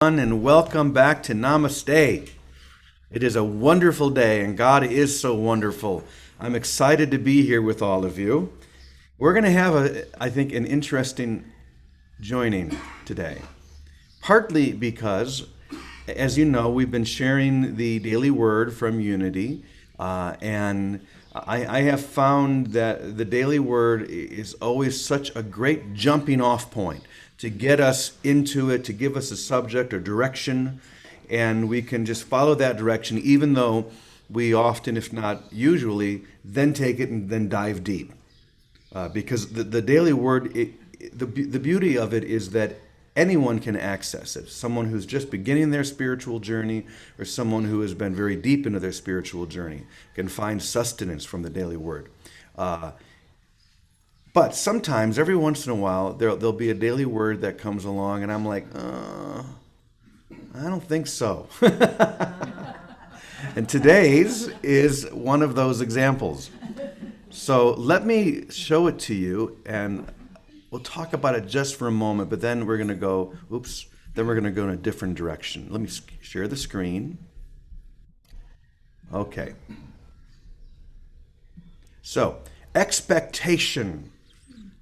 And welcome back to Namaste. It is a wonderful day, and God is so wonderful. I'm excited to be here with all of you. We're going to have, I think, an interesting joining today. Partly because, as you know, we've been sharing the daily word from Unity, and I have found that the daily word is always such a great jumping off point to get us into it, to give us a subject or direction, and we can just follow that direction, even though we often, if not usually, then take it and then dive deep. Because the daily word, the beauty of it is that anyone can access it. Someone who's just beginning their spiritual journey or someone who has been very deep into their spiritual journey can find sustenance from the daily word. But sometimes, every once in a while, there'll be a daily word that comes along, and I'm like, I don't think so. And today's is one of those examples. So let me show it to you, and we'll talk about it just for a moment, but then we're going to go, then we're going to go in a different direction. Let me share the screen. Okay. So, expectation.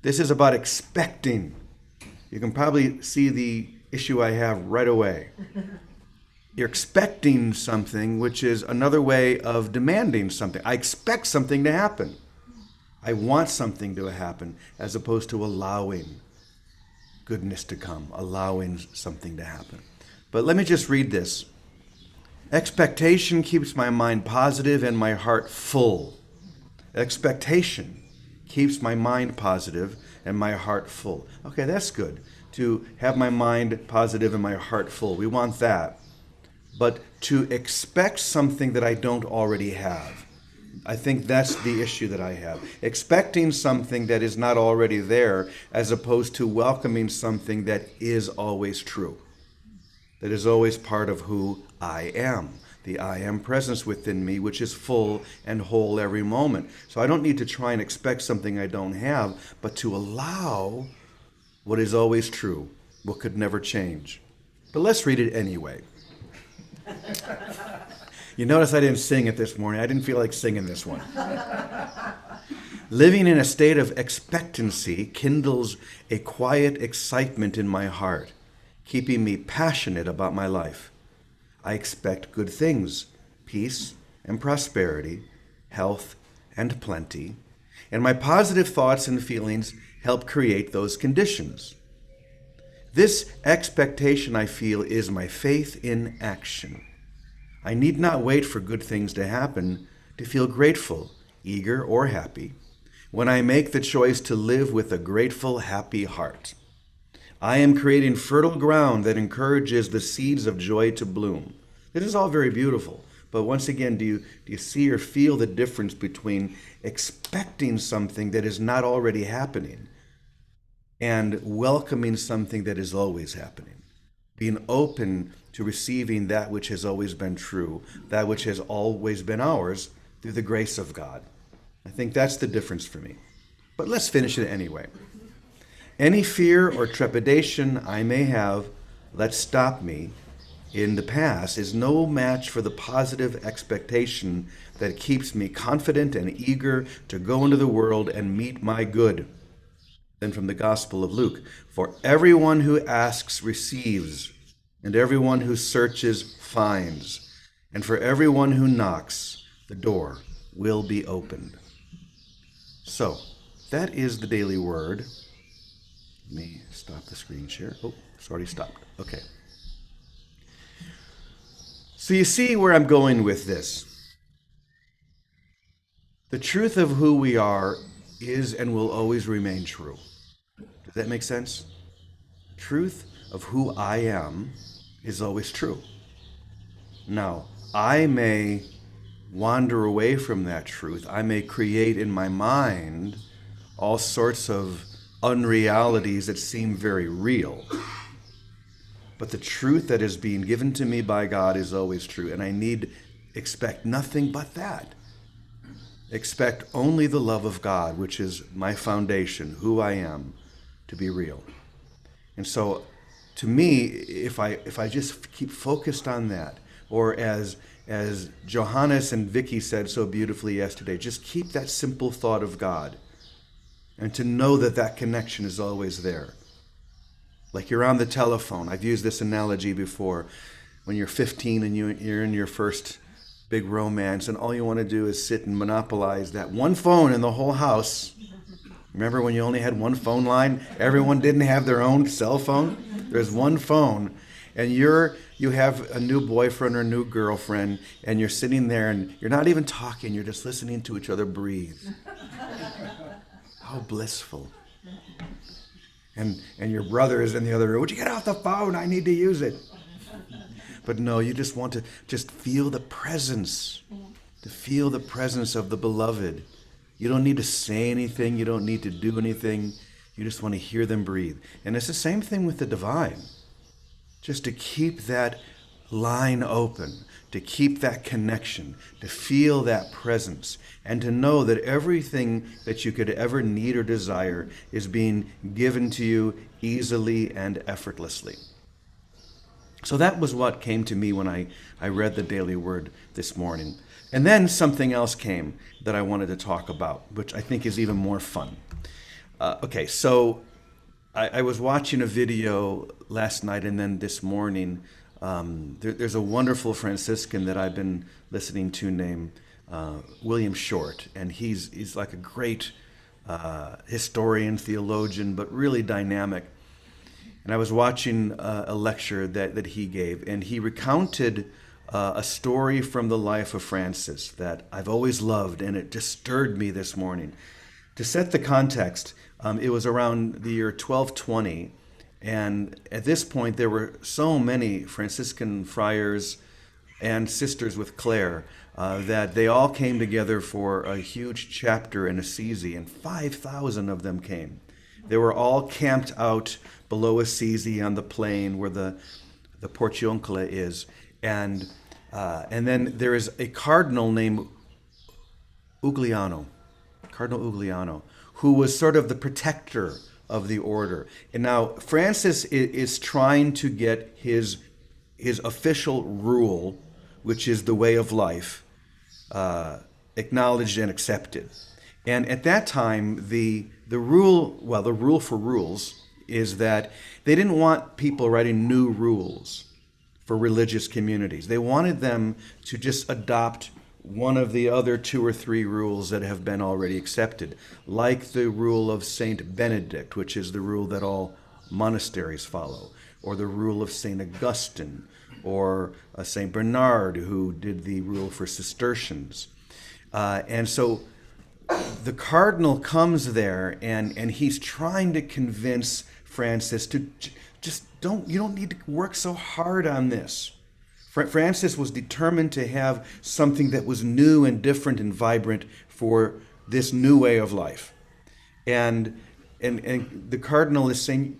This is about expecting. You can probably see the issue I have right away. You're expecting something, which is another way of demanding something. I expect something to happen. I want something to happen, as opposed to allowing goodness to come, allowing something to happen. But let me just read this. Expectation keeps my mind positive and my heart full. Expectation keeps my mind positive and my heart full. Okay, that's good. To have my mind positive and my heart full. We want that. But to expect something that I don't already have, I think that's the issue that I have. Expecting something that is not already there, as opposed to welcoming something that is always true, that is always part of who I am. The I am presence within me, which is full and whole every moment. So I don't need to try and expect something I don't have, but to allow what is always true, what could never change. But let's read it anyway. You notice I didn't sing it this morning. I didn't feel like singing this one. Living in a state of expectancy kindles a quiet excitement in my heart, keeping me passionate about my life. I expect good things, peace and prosperity, health and plenty, and my positive thoughts and feelings help create those conditions. This expectation, I feel, is my faith in action. I need not wait for good things to happen to feel grateful, eager, or happy when I make the choice to live with a grateful, happy heart. I am creating fertile ground that encourages the seeds of joy to bloom. This is all very beautiful, but once again, do you see or feel the difference between expecting something that is not already happening and welcoming something that is always happening? Being open to receiving that which has always been true, that which has always been ours through the grace of God. I think that's the difference for me. But let's finish it anyway. Any fear or trepidation I may have that stopped me in the past is no match for the positive expectation that keeps me confident and eager to go into the world and meet my good. Then from the Gospel of Luke, for everyone who asks receives, and everyone who searches finds, and for everyone who knocks, the door will be opened. So, that is the daily word. Let me stop the screen share. Oh, it's already stopped. Okay. So you see where I'm going with this. The truth of who we are is and will always remain true. Does that make sense? Truth of who I am is always true. Now, I may wander away from that truth. I may create in my mind all sorts of unrealities that seem very real. But the truth that is being given to me by God is always true, and I need expect nothing but that. Expect only the love of God, which is my foundation, who I am, to be real. And so to me, if I just keep focused on that, or as Johannes and Vicky said so beautifully yesterday, just keep that simple thought of God, and to know that that connection is always there. Like you're on the telephone. I've used this analogy before. When you're 15 and you're in your first big romance, and all you want to do is sit and monopolize that one phone in the whole house. Remember when you only had one phone line? Everyone didn't have their own cell phone. There's one phone, and you have a new boyfriend or a new girlfriend, and you're sitting there and you're not even talking. You're just listening to each other breathe. How blissful. And your brother is in the other room. Would you get off the phone? I need to use it. But no, you just want to just feel the presence. To feel the presence of the beloved. You don't need to say anything. You don't need to do anything. You just want to hear them breathe. And it's the same thing with the divine. Just to keep that line open, to keep that connection, to feel that presence, and to know that everything that you could ever need or desire is being given to you easily and effortlessly. So that was what came to me when I read the Daily Word this morning. And then something else came that I wanted to talk about, which I think is even more fun. So I was watching a video last night and then this morning. There's a wonderful Franciscan that I've been listening to named William Short, and he's like a great historian, theologian, but really dynamic. And I was watching a lecture that he gave, and he recounted a story from the life of Francis that I've always loved, and it just stirred me this morning. To set the context, it was around the year 1220, and at this point there were so many Franciscan friars and sisters with Clare that they all came together for a huge chapter in Assisi, and 5,000 of them came. They were all camped out below Assisi on the plain where the Portiuncula is, and then there is a cardinal named Cardinal Ugliano, who was sort of the protector of the order. And now Francis is trying to get his official rule, which is the way of life, acknowledged and accepted. And at that time, the rule for rules is that they didn't want people writing new rules for religious communities. They wanted them to just adopt one of the other 2 or 3 rules that have been already accepted, like the rule of Saint Benedict, which is the rule that all monasteries follow, or the rule of Saint Augustine, or Saint Bernard, who did the rule for Cistercians. And so the cardinal comes there, and he's trying to convince Francis to you don't need to work so hard on this. Francis was determined to have something that was new and different and vibrant for this new way of life. And the cardinal is saying,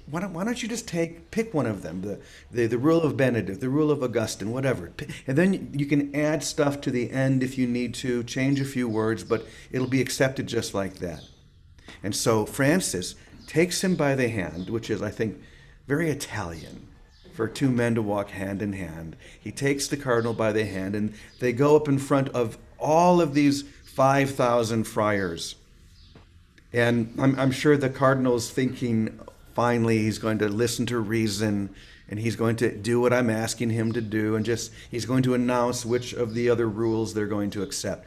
why don't you just pick one of them, the rule of Benedict, the rule of Augustine, whatever. And then you can add stuff to the end if you need to, change a few words, but it'll be accepted just like that. And so Francis takes him by the hand, which is, I think, very Italian for 2 men to walk hand in hand. He takes the cardinal by the hand, and they go up in front of all of these 5,000 friars. And I'm sure the cardinal's thinking, finally, he's going to listen to reason, and he's going to do what I'm asking him to do, and he's going to announce which of the other rules they're going to accept.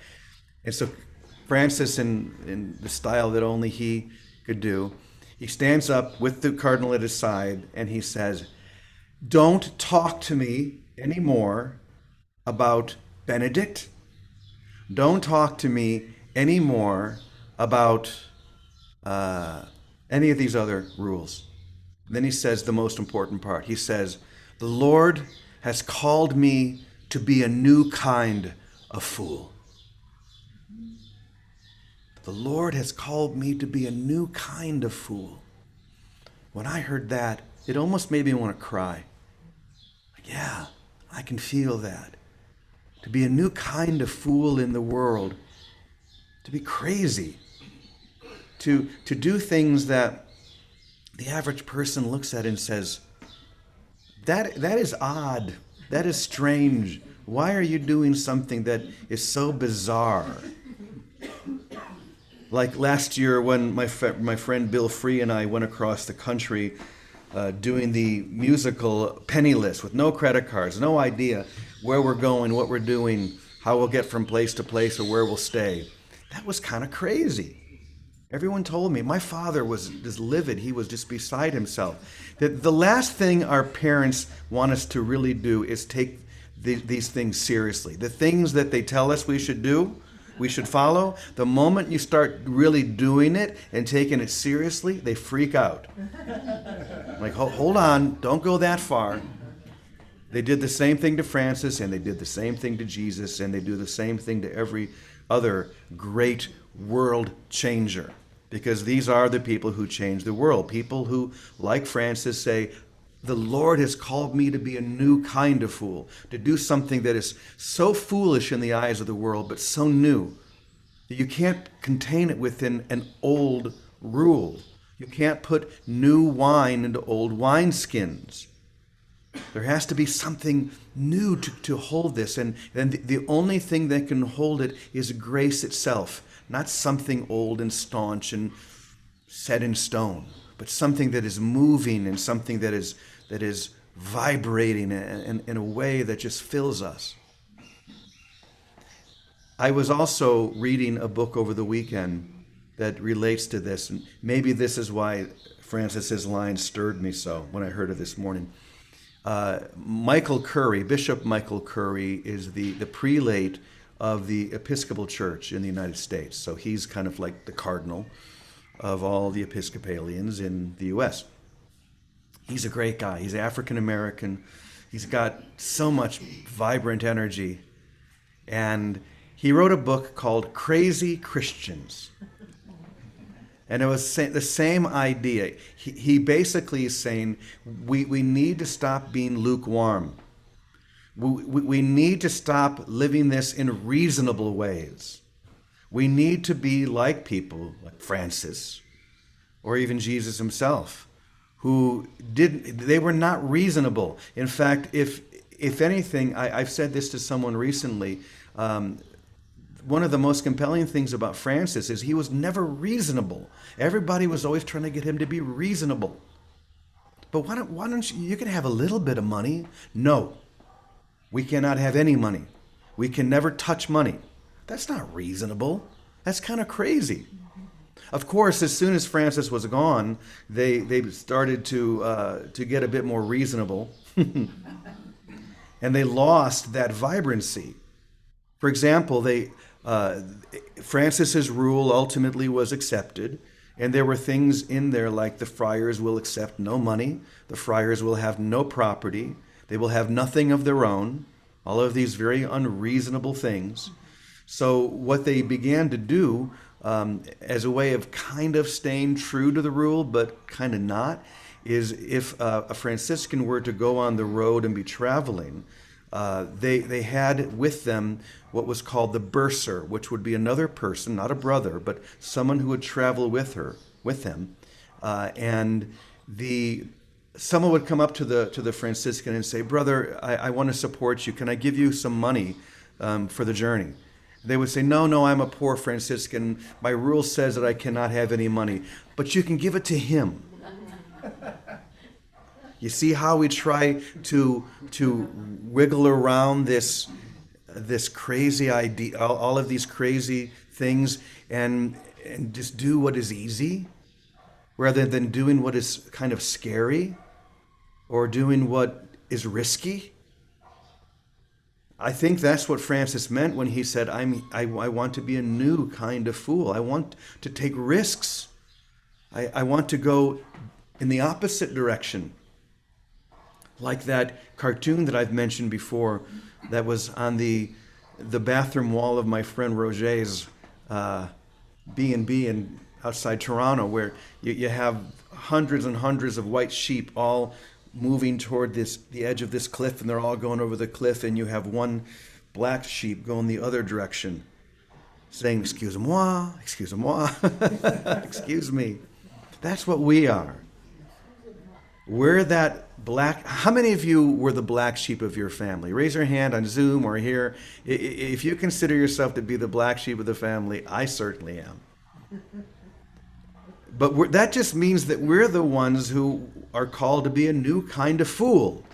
And so Francis, in the style that only he could do, he stands up with the cardinal at his side, and he says, "Don't talk to me anymore about Benedict. Don't talk to me anymore about any of these other rules." And then he says the most important part. He says, "The Lord has called me to be a new kind of fool." The Lord has called me to be a new kind of fool. When I heard that, it almost made me want to cry. Yeah, I can feel that. To be a new kind of fool in the world. To be crazy. To do things that the average person looks at and says, That is odd. That is strange. Why are you doing something that is so bizarre? Like last year when my friend Bill Free and I went across the country doing the musical Penniless with no credit cards, no idea where we're going, what we're doing, how we'll get from place to place or where we'll stay. That was kind of crazy. Everyone told me. My father was just livid. He was just beside himself. That the last thing our parents want us to really do is take these things seriously. The things that they tell us we should do, we should follow. The moment you start really doing it and taking it seriously, they freak out. Like, hold on, don't go that far. They did the same thing to Francis, and they did the same thing to Jesus, and they do the same thing to every other great world changer. Because these are the people who change the world. People who, like Francis, say, the Lord has called me to be a new kind of fool, to do something that is so foolish in the eyes of the world, but so new that you can't contain it within an old rule. You can't put new wine into old wineskins. There has to be something new to hold this, and the only thing that can hold it is grace itself, not something old and staunch and set in stone, but something that is moving and something that is vibrating in a way that just fills us. I was also reading a book over the weekend that relates to this, and maybe this is why Francis's line stirred me so when I heard it this morning. Michael Curry, Bishop Michael Curry, is the prelate of the Episcopal Church in the United States. So he's kind of like the cardinal of all the Episcopalians in the U.S. He's a great guy. He's African American. He's got so much vibrant energy. And he wrote a book called Crazy Christians. And it was the same idea. He basically is saying we need to stop being lukewarm. We need to stop living this in reasonable ways. We need to be like people like Francis or even Jesus himself, who they were not reasonable. In fact, if anything, I've said this to someone recently, one of the most compelling things about Francis is he was never reasonable. Everybody was always trying to get him to be reasonable. But why don't you can have a little bit of money. No, we cannot have any money. We can never touch money. That's not reasonable. That's kind of crazy. Of course, as soon as Francis was gone, they started to get a bit more reasonable. And they lost that vibrancy. For example, Francis's rule ultimately was accepted, and there were things in there like the friars will accept no money, the friars will have no property, they will have nothing of their own, all of these very unreasonable things. So what they began to do as a way of kind of staying true to the rule, but kind of not, is if a Franciscan were to go on the road and be traveling, they had with them what was called the bursar, which would be another person, not a brother, but someone who would travel with them. And someone would come up to the Franciscan and say, "Brother, I want to support you. Can I give you some money for the journey?" They would say, no, I'm a poor Franciscan. My rule says that I cannot have any money, but you can give it to him. You see how we try to wiggle around this crazy idea, all of these crazy things, and just do what is easy, rather than doing what is kind of scary, or doing what is risky. I think that's what Francis meant when he said, I want to be a new kind of fool. I want to take risks. I want to go in the opposite direction. Like that cartoon that I've mentioned before that was on the bathroom wall of my friend Roger's B&B outside Toronto, where you have hundreds and hundreds of white sheep all moving toward the edge of this cliff, and they're all going over the cliff, and you have one black sheep going the other direction, saying, excuse-moi, excuse-moi, excuse me. That's what we are. We're that black. How many of you were the black sheep of your family? Raise your hand on Zoom or here. If you consider yourself to be the black sheep of the family, I certainly am. But that just means that we're the ones who are called to be a new kind of fool.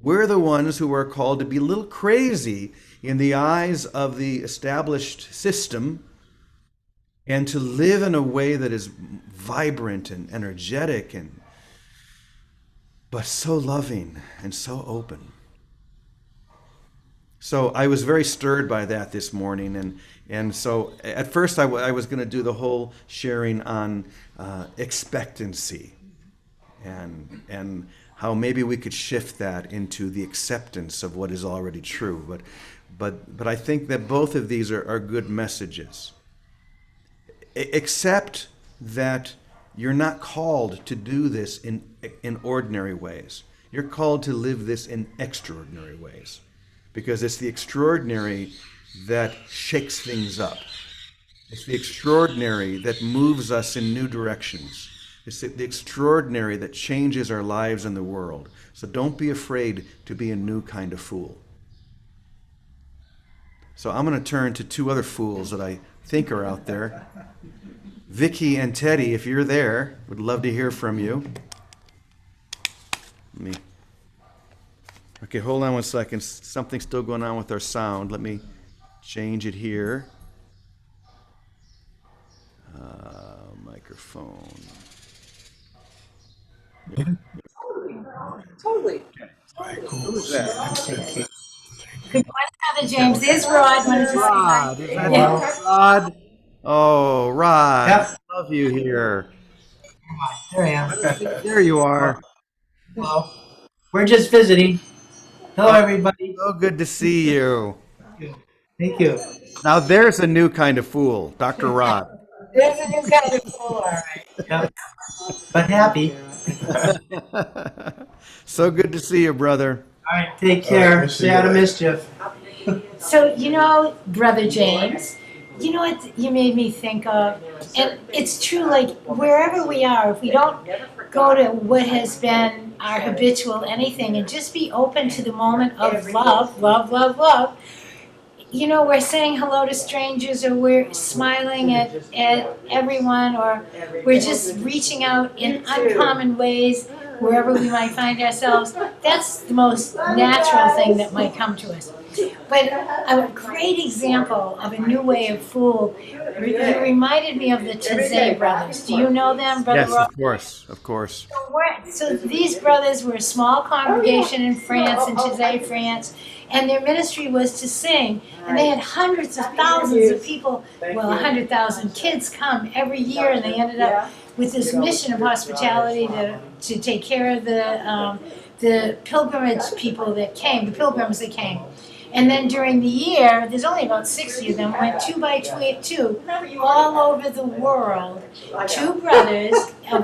We're the ones who are called to be a little crazy in the eyes of the established system and to live in a way that is vibrant and energetic and but so loving and so open. So I was very stirred by that this morning, and so at first I was going to do the whole sharing on expectancy, and how maybe we could shift that into the acceptance of what is already true. But I think that both of these are good messages. Accept that you're not called to do this in ordinary ways. You're called to live this in extraordinary ways, because it's the extraordinary that shakes things up. It's the extraordinary that moves us in new directions. It's the extraordinary that changes our lives and the world. So don't be afraid to be a new kind of fool. So I'm going to turn to two other fools that I think are out there. Vicky and Teddy, if you're there, would love to hear from you. Okay, hold on one second. Something's still going on with our sound. Let me change it here. Microphone. Totally. Who's that? Good morning, Brother James. There's Rod. Wanted to say hi. Rod. Rod. Oh, Rod. Yep. Love you here. There I am. There you are. Hello. We're just visiting. Hello, everybody. So good to see you. Thank you. Now there's a new kind of fool, Dr. Rod. There's a new kind of fool, all right. Yep. But happy. So good to see you, brother. All right. Take care. Stay out of mischief. So, Brother James, you know what you made me think of? And it's true, like, wherever we are, if we don't go to what has been our habitual anything and just be open to the moment of love, love, love, love, we're saying hello to strangers, or we're smiling at everyone, or we're just reaching out in uncommon ways wherever we might find ourselves. That's the most natural thing that might come to us. But a great example of a new way of fool, you reminded me of the Taizé brothers. Do you know them, Brother Yes, Ross? of course. So these brothers were a small congregation in France, in Taizé, France, and their ministry was to sing. And they had hundreds of thousands of people, 100,000 kids come every year, and they ended up with this mission of hospitality to take care of the pilgrimage people that came, the pilgrims that came. And then during the year, there's only about 60 of them, went 2 by 2 all over the world. Two brothers of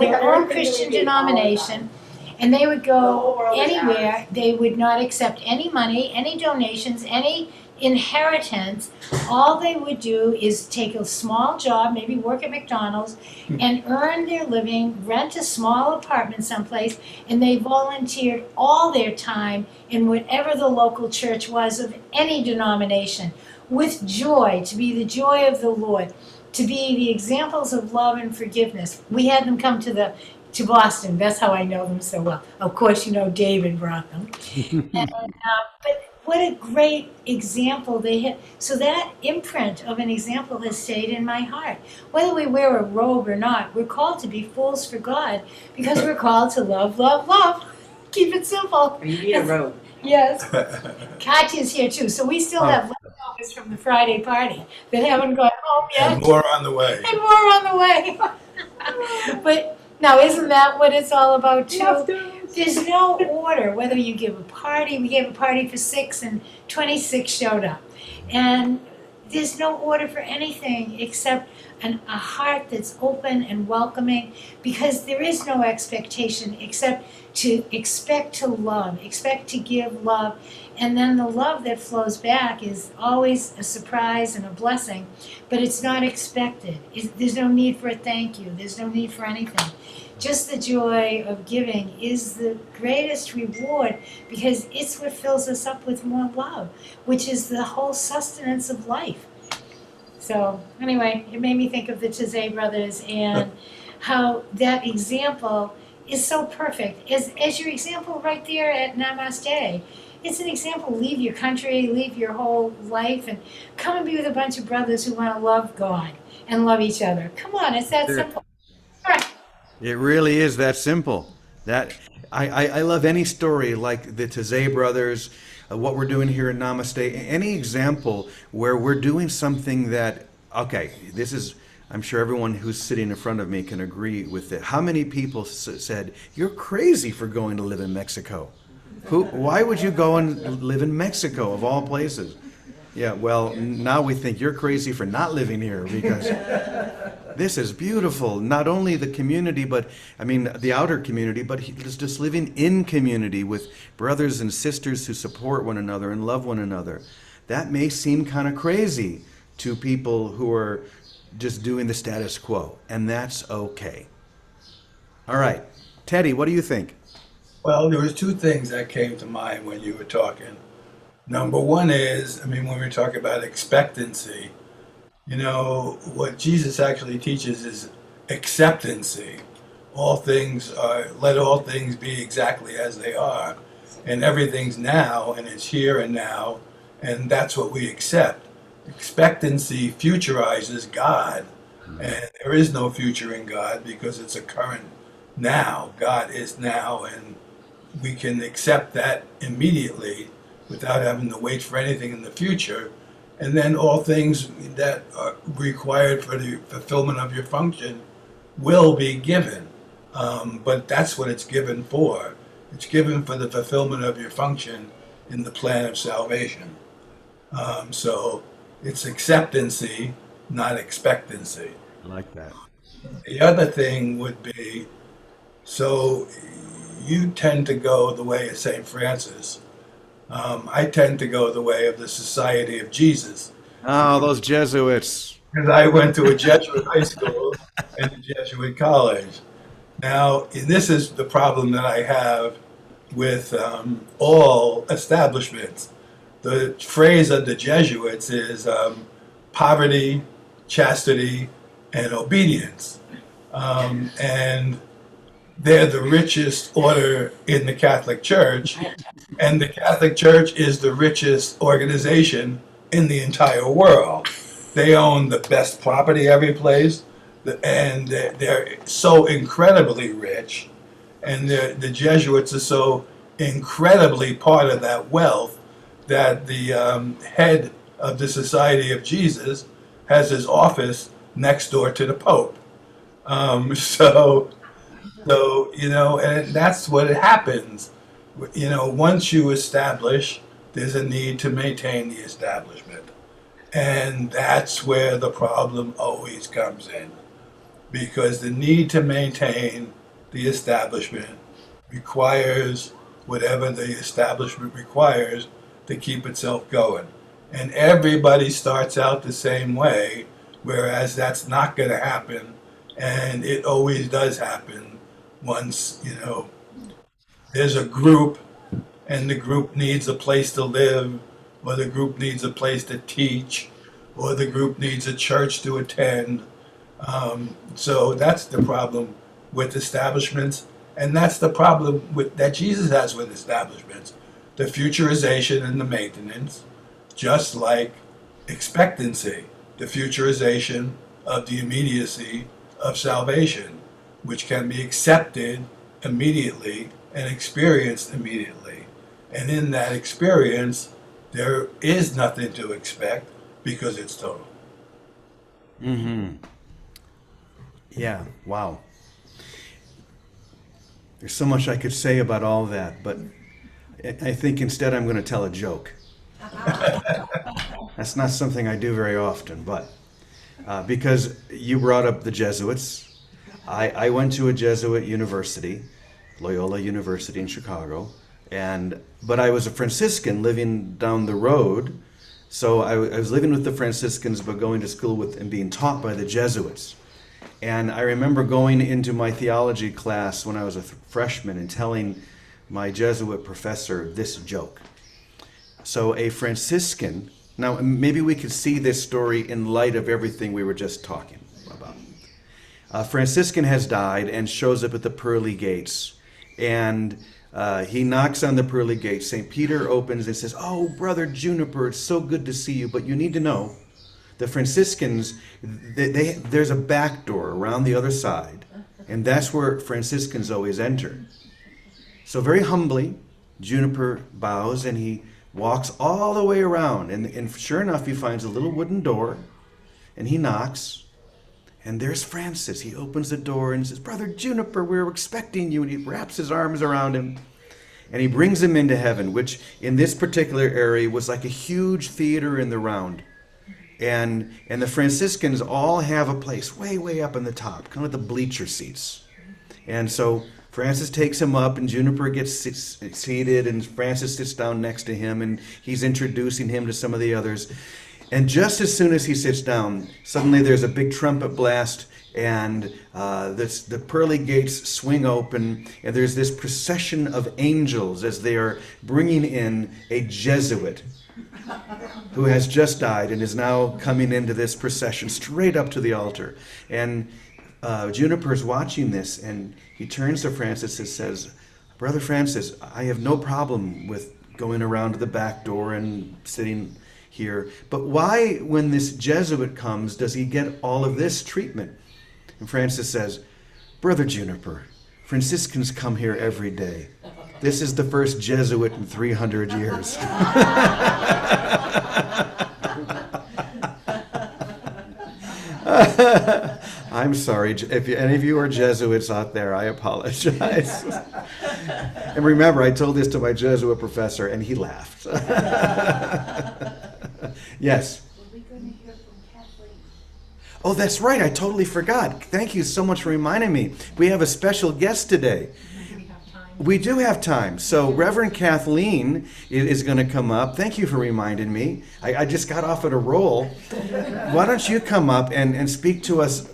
their own Christian denomination, and they would go anywhere. They would not accept any money, any donations, any inheritance. All they would do is take a small job, maybe work at McDonald's, and earn their living, rent a small apartment someplace, and they volunteered all their time in whatever the local church was of any denomination, with joy, to be the joy of the Lord, to be the examples of love and forgiveness. We had them come to Boston. That's how I know them so well. Of course, David brought them. But what a great example they had. So that imprint of an example has stayed in my heart. Whether we wear a robe or not, we're called to be fools for God, because we're called to love, love, love. Keep it simple. You need a robe. Yes. Katya's here too. So we still have leftovers from the Friday party that haven't gone home yet. And more on the way. And more on the way. But now, isn't that what it's all about too? There's no order. Whether you give a party, we gave a party for 6 and 26 showed up. And there's no order for anything except a heart that's open and welcoming, because there is no expectation except to expect to love, expect to give love. And then the love that flows back is always a surprise and a blessing, but it's not expected. There's no need for a thank you. There's no need for anything. Just the joy of giving is the greatest reward because it's what fills us up with more love, which is the whole sustenance of life. So anyway, it made me think of the Tizay brothers and how that example is so perfect. As your example right there at Namaste, it's an example. Leave your country, leave your whole life, and come and be with a bunch of brothers who want to love God and love each other. Come on, it's that simple. All right. It really is that simple. That I love any story like the Tizay brothers, what we're doing here in Namaste, any example where we're doing something that, okay, this is, I'm sure everyone who's sitting in front of me can agree with it. How many people said, you're crazy for going to live in Mexico? Why would you go and live in Mexico of all places? Yeah, well, now we think you're crazy for not living here because this is beautiful. Not only the community, but I mean the outer community, but just living in community with brothers and sisters who support one another and love one another. That may seem kind of crazy to people who are just doing the status quo, and that's okay. All right, Teddy, what do you think? Well, there was two things that came to mind when you were talking. Number one is, I mean, when we're talking about expectancy, you know, what Jesus actually teaches is acceptancy. All things are, let all things be exactly as they are. And everything's now, and it's here and now, and that's what we accept. Expectancy futurizes God, and there is no future in God because it's a current now. God is now, and we can accept that immediately without having to wait for anything in the future. And then all things that are required for the fulfillment of your function will be given. But that's what it's given for. It's given for the fulfillment of your function in the plan of salvation. So it's acceptancy, not expectancy. I like that. The other thing would be, so you tend to go the way of St. Francis. I tend to go the way of the Society of Jesus. Oh, those Jesuits. Because I went to a Jesuit high school and a Jesuit college. Now, this is the problem that I have with all establishments. The phrase of the Jesuits is poverty, chastity, and obedience. And they're the richest order in the Catholic Church, and the Catholic Church is the richest organization in the entire world. They own the best property every place, and they're so incredibly rich, and the Jesuits are so incredibly part of that wealth that the head of the Society of Jesus has his office next door to the Pope. So, you know, and that's what happens. You know, once you establish, there's a need to maintain the establishment. And that's where the problem always comes in. Because the need to maintain the establishment requires whatever the establishment requires to keep itself going. And everybody starts out the same way, whereas that's not going to happen. And it always does happen. Once, you know, there's a group and the group needs a place to live, or the group needs a place to teach, or the group needs a church to attend. So that's the problem with establishments, and that's the problem that Jesus has with establishments, the futurization and the maintenance, just like expectancy, the futurization of the immediacy of salvation, which can be accepted immediately and experienced immediately. And in that experience, there is nothing to expect because it's total. Mm-hmm. Yeah, wow. There's so much I could say about all that, but I think instead I'm going to tell a joke. That's not something I do very often, but because you brought up the Jesuits, I went to a Jesuit university, Loyola University in Chicago, but I was a Franciscan living down the road, so I was living with the Franciscans but going to school with and being taught by the Jesuits. And I remember going into my theology class when I was a freshman and telling my Jesuit professor this joke. So a Franciscan, now maybe we could see this story in light of everything we were just talking about. A Franciscan has died and shows up at the pearly gates. And he knocks on the pearly gates. St. Peter opens and says, "Oh, Brother Juniper, it's so good to see you, but you need to know, the Franciscans, there's a back door around the other side, and that's where Franciscans always enter." So very humbly, Juniper bows and he walks all the way around. And sure enough, he finds a little wooden door and he knocks. And there's Francis. He opens the door and says, "Brother Juniper, we're expecting you." And he wraps his arms around him and he brings him into heaven, which in this particular area was like a huge theater in the round. And the Franciscans all have a place way, way up in the top, kind of the bleacher seats. And so Francis takes him up and Juniper gets seated and Francis sits down next to him and he's introducing him to some of the others. And just as soon as he sits down, suddenly there's a big trumpet blast and the pearly gates swing open and there's this procession of angels as they are bringing in a Jesuit who has just died and is now coming into this procession straight up to the altar. And Juniper's watching this and he turns to Francis and says, "Brother Francis, I have no problem with going around to the back door and sitting here, but why, when this Jesuit comes, does he get all of this treatment?" And Francis says, "Brother Juniper, Franciscans come here every day. This is the first Jesuit in 300 years. I'm sorry, if any of you are Jesuits out there, I apologize. And remember, I told this to my Jesuit professor, and he laughed. Yes? Are we going to hear from Kathleen? Oh, that's right, I totally forgot. Thank you so much for reminding me. We have a special guest today. We do have time. So Reverend Kathleen is going to come up. Thank you for reminding me. I just got off at a roll. Why don't you come up and speak to us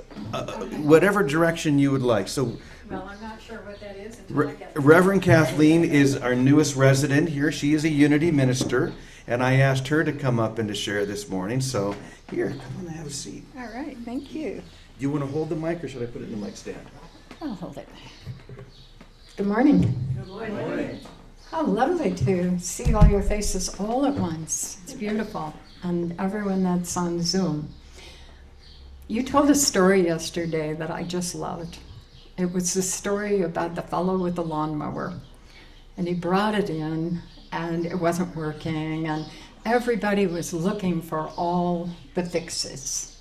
whatever direction you would like. So, Well, I'm not sure what that is until I get Reverend Kathleen is our newest resident here. She is a Unity minister, and I asked her to come up and to share this morning. So here, come on and have a seat. All right, thank you. Do you want to hold the mic or should I put it in the mic stand? I'll hold it. Good morning. Good morning. How lovely to see all your faces all at once. It's beautiful. And everyone that's on Zoom. You told a story yesterday that I just loved. It was the story about the fellow with the lawnmower. And he brought it in and it wasn't working and everybody was looking for all the fixes.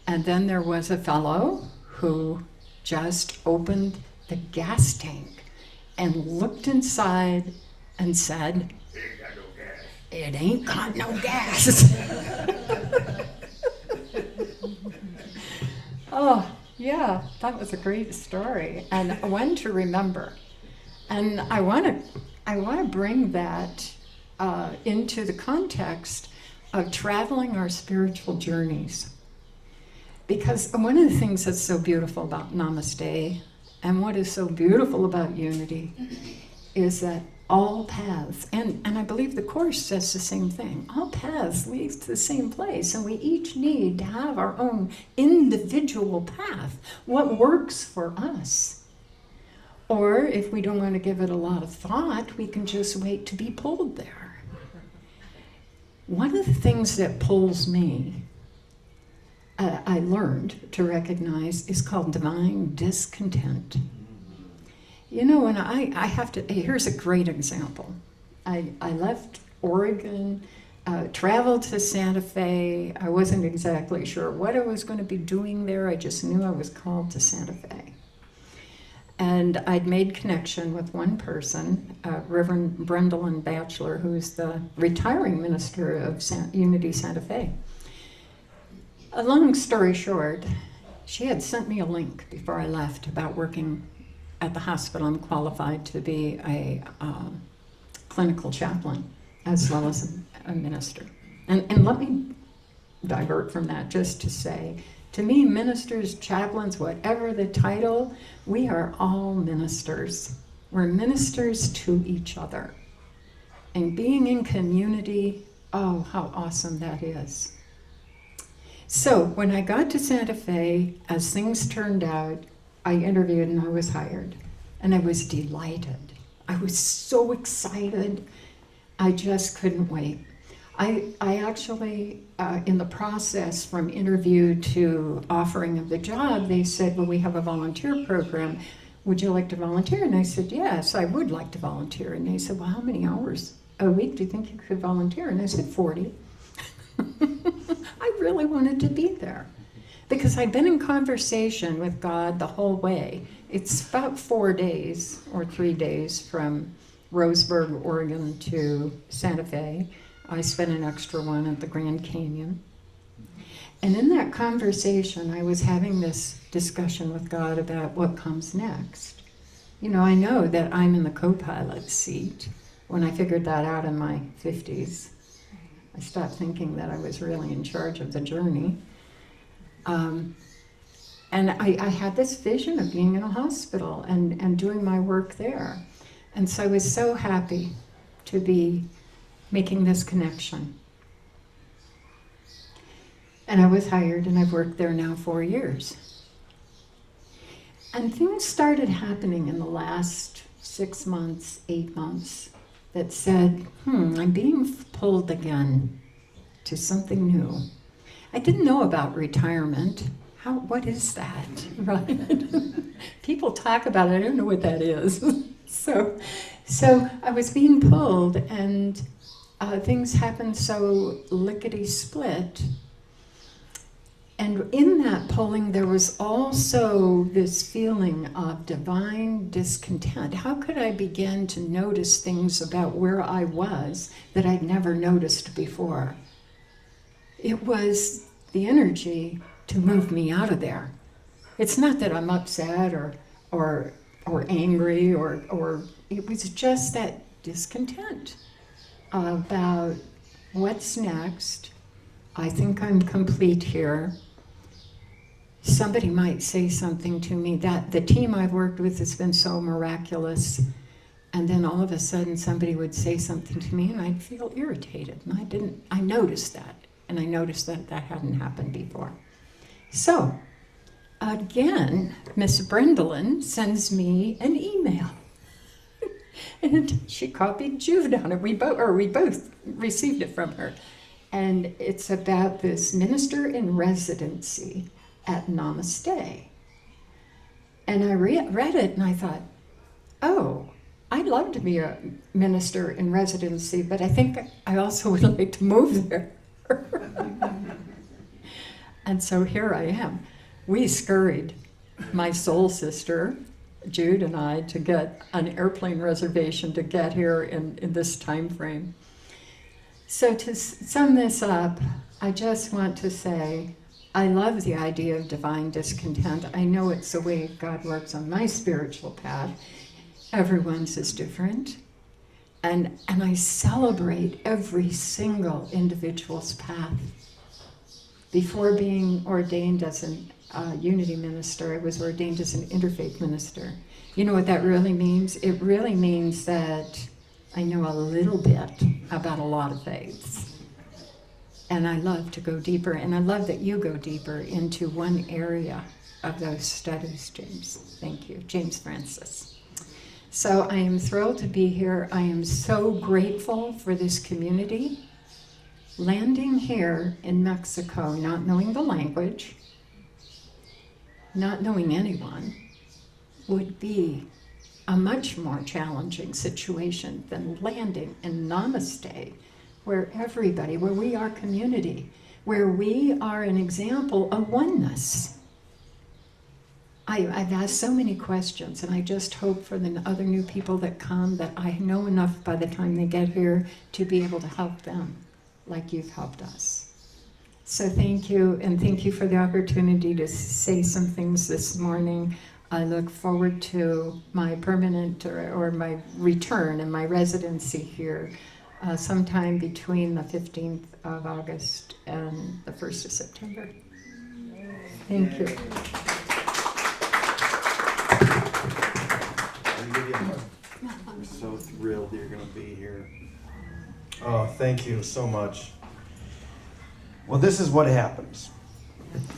And then there was a fellow who just opened the gas tank and looked inside and said, "It ain't got no gas." Oh, yeah, that was a great story and one to remember. And I want to bring that into the context of traveling our spiritual journeys. Because one of the things that's so beautiful about Namaste and what is so beautiful about unity is that all paths, and I believe the Course says the same thing, all paths lead to the same place, and we each need to have our own individual path, what works for us. Or if we don't want to give it a lot of thought, we can just wait to be pulled there. One of the things that pulls me, I learned to recognize, is called divine discontent. You know, and I have to, here's a great example. I left Oregon, traveled to Santa Fe. I wasn't exactly sure what I was going to be doing there. I just knew I was called to Santa Fe. And I'd made connection with one person, Reverend Brendelyn Batchelor, who's the retiring minister of Unity Santa Fe. A long story short, she had sent me a link before I left about working at the hospital. I'm qualified to be a clinical chaplain as well as a minister. And let me divert from that just to say, To me, ministers, chaplains, whatever the title, we are all ministers. We're ministers to each other. And being in community, oh, how awesome that is. So when I got to Santa Fe, as things turned out, I interviewed and I was hired. And I was delighted. I was so excited. I just couldn't wait. I actually, in the process from interview to offering of the job, they said, well, we have a volunteer program. Would you like to volunteer? And I said, yes, I would like to volunteer. And they said, well, how many hours a week do you think you could volunteer? And I said, 40. I really wanted to be there because I'd been in conversation with God the whole way. It's about 4 days or 3 days from Roseburg, Oregon to Santa Fe. I spent an extra one at the Grand Canyon. And in that conversation, I was having this discussion with God about what comes next. You know, I know that I'm in the co-pilot seat. When I figured that out in my 50s, I stopped thinking that I was really in charge of the journey. And I had this vision of being in a hospital and doing my work there. And so I was so happy to be making this connection. And I was hired, and I've worked there now 4 years. And things started happening in the last 6 months, 8 months, that said, I'm being pulled again to something new. I didn't know about retirement. What is that, right? People talk about it, I don't know what that is. So I was being pulled, and things happened so lickety-split. And in that pulling, there was also this feeling of divine discontent. How could I begin to notice things about where I was that I'd never noticed before? It was the energy to move me out of there. It's not that I'm upset or angry or it was just that discontent about what's next. I think I'm complete here. Somebody might say something to me that the team I've worked with has been so miraculous, and then all of a sudden somebody would say something to me and I'd feel irritated, and I noticed that, and I noticed that hadn't happened before. So again, Miss Brendolin sends me an email. And she copied Jude on it. We both received it from her. And it's about this minister in residency at Namaste. And I read it and I thought, oh, I'd love to be a minister in residency, but I think I also would like to move there. And so here I am. We scurried, my soul sister, Jude and I, to get an airplane reservation to get here in this time frame. So to sum this up, I just want to say, I love the idea of divine discontent. I know it's the way God works on my spiritual path. Everyone's is different. And I celebrate every single individual's path. Before being ordained as a unity minister, I was ordained as an interfaith minister. You know what that really means? It really means that I know a little bit about a lot of faiths. And I love to go deeper, and I love that you go deeper into one area of those studies, James. Thank you, James Francis. So I am thrilled to be here. I am so grateful for this community. Landing here in Mexico, not knowing the language, not knowing anyone, would be a much more challenging situation than landing in Namaste, where we are community, where we are an example of oneness. I've asked so many questions, and I just hope for the other new people that come that I know enough by the time they get here to be able to help them like you've helped us. So thank you, and thank you for the opportunity to say some things this morning. I look forward to my permanent or my return and my residency here sometime between the 15th of August and the 1st of September. Thank you. I'm so thrilled you're going to be here. Oh, thank you so much. Well, this is what happens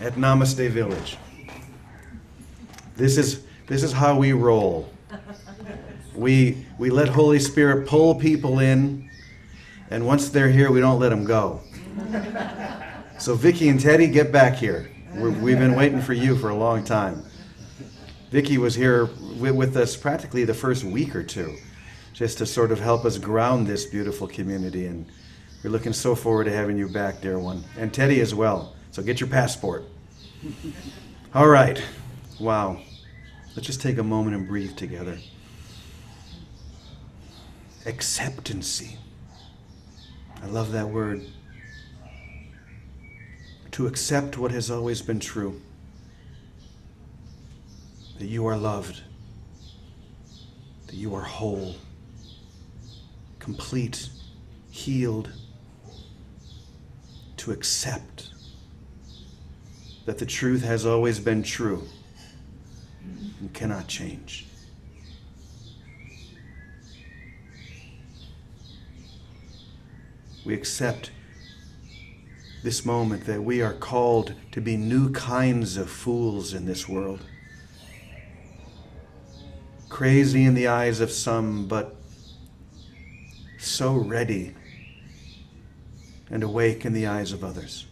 at Namaste Village. This is how we roll. We let Holy Spirit pull people in, and once they're here, we don't let them go. So Vicki and Teddy, get back here. We've been waiting for you for a long time. Vicki was here with us practically the first week or two, just to sort of help us ground this beautiful community, and we're looking so forward to having you back, dear one. And Teddy as well. So get your passport. All right. Wow. Let's just take a moment and breathe together. Acceptancy. I love that word. To accept what has always been true. That you are loved. That you are whole. Complete. Healed. To accept that the truth has always been true and cannot change. We accept this moment that we are called to be new kinds of fools in this world. Crazy in the eyes of some, but so ready and awake in the eyes of others.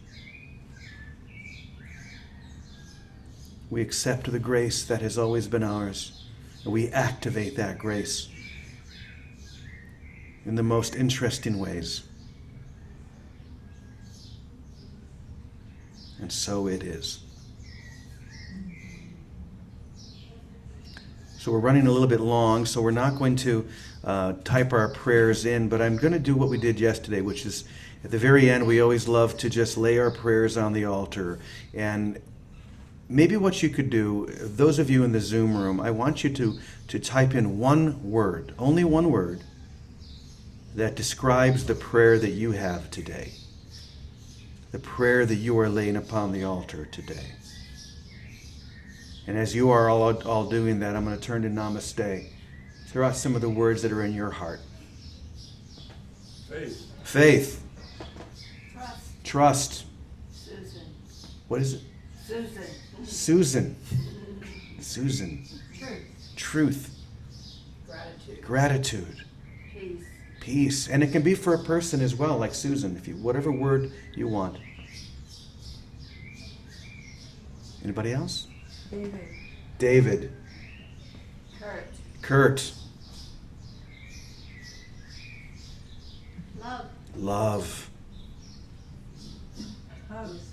We accept the grace that has always been ours, and we activate that grace in the most interesting ways. And so it is. So we're running a little bit long, so we're not going to type our prayers in, but I'm going to do what we did yesterday, which is at the very end, we always love to just lay our prayers on the altar. And maybe what you could do, those of you in the Zoom room, I want you to type in one word, only one word, that describes the prayer that you have today. The prayer that you are laying upon the altar today. And as you are all doing that, I'm going to turn to Namaste. Throw out some of the words that are in your heart. Faith. Faith. Trust. Trust. Susan. What is it? Susan. Susan. Susan. Truth. Truth. Gratitude. Gratitude. Peace. Peace. And it can be for a person as well, like Susan, if you whatever word you want. Anybody else? David. David. Kurt. Kurt. Love. Love. Hugs.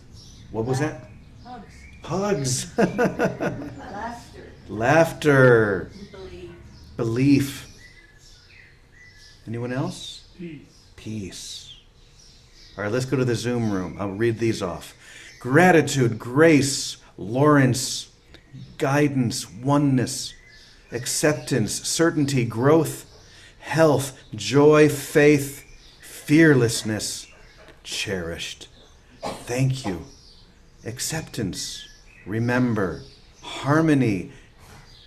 What was that? Hugs. Hugs. Laughter. Laughter. Belief. Belief. Anyone else? Peace. Peace. All right, let's go to the Zoom room. I'll read these off. Gratitude, grace, Lawrence, guidance, oneness, acceptance, certainty, growth, health, joy, faith, fearlessness, cherished. Thank you. Acceptance, remember, harmony,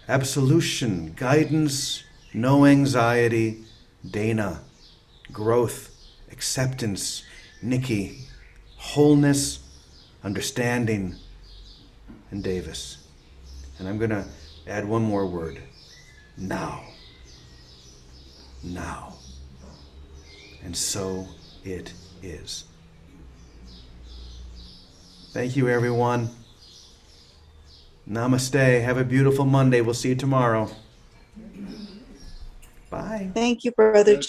absolution, guidance, no anxiety, Dana, growth, acceptance, Nikki, wholeness, understanding, and Davis. And I'm going to add one more word. Now. Now. And so it is. Thank you, everyone. Namaste. Have a beautiful Monday. We'll see you tomorrow. Bye. Thank you, Brother James.